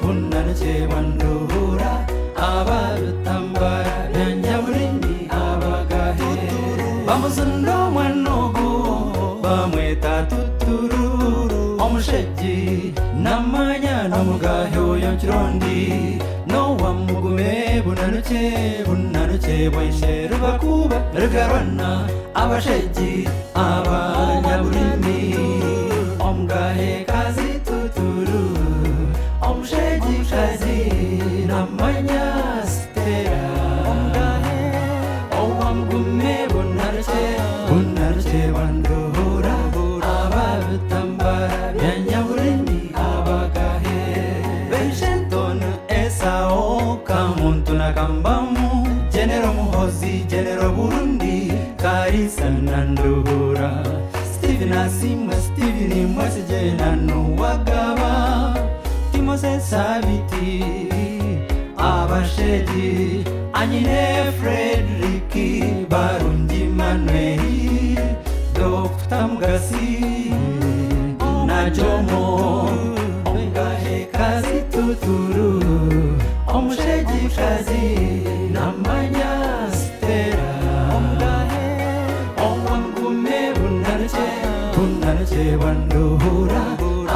bunnaruche wanduhura abarutambara byanyaburindi abagahe bamuzundo mwanogo bamweta tutururu omusheji namanya nomugahe oyo kirondi no wamugume bunnaruche bwaisheru bakuba rugarwana abasheji abanyaburindi omugahe kazi tuturu omusheji kazi namanya stera omugahe owamugume bunnaruche wanduhura abarutambara byanyaburindi abagahe benshentonu esao kamuntu nakambamu genero muhozi genero burundi karisa nanduhura Steven Mwesije wagaba Timose Sabiti Abasheji Anyine Frederiki Barundi Manueli Dr. Mugasi Najomo Omugahe kazi tuturu Omusheji kazi namanya stera Omugahe Owangume bunnaruche wanduhura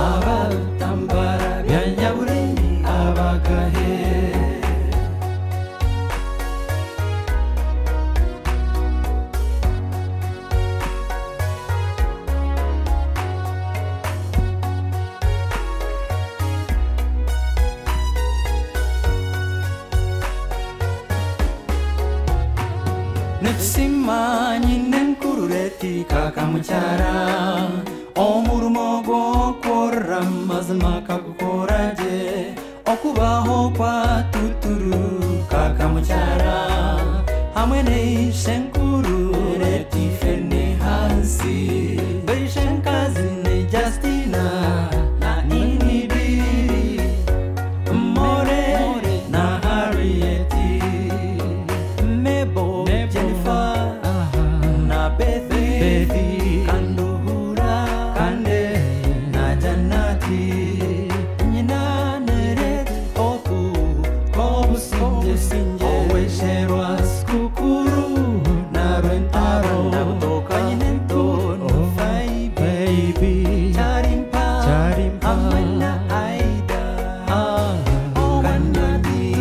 abarutambara byanyaburindi abagahe Nefsimani nenkurureti kakamuchara omurumo gokora mazima kagukoraje okubaho kwa tuturu kakamuchara hamwe neishenkuru reti fene hansi beishenkazi ne Justina na Ninidi More na Harrieti Mebo Jennifer na Bethy Kanduhura Kande na Janati Nyina Neret Oku Kobu Sinje Owesherwa Skukuru na Rentaro Kanyinento Nufai Baby Charimpa Amana Aida Kanyadi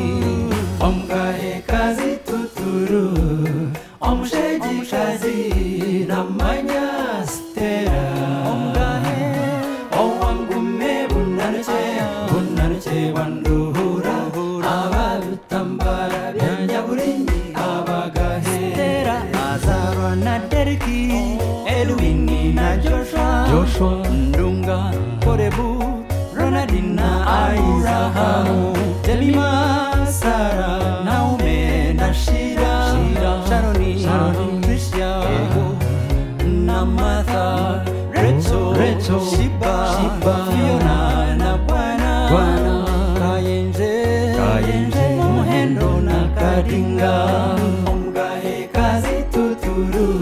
Omugahe kazi tuturu omusheji kazi namanya stera omugahe owangume bunnaruche wanduhura abarutambara byanyaburindi abagahe stera azarwa na Deriki Edwini na Joshua Ndunga Korebu Ronaldina Aizahamu Jemima Sara Naume na Shira Sharoni Tricia Namatha Rachel Shiba Fiona na Bwana Kayenje Muhendo na Kadinga Omugahe kazi tuturu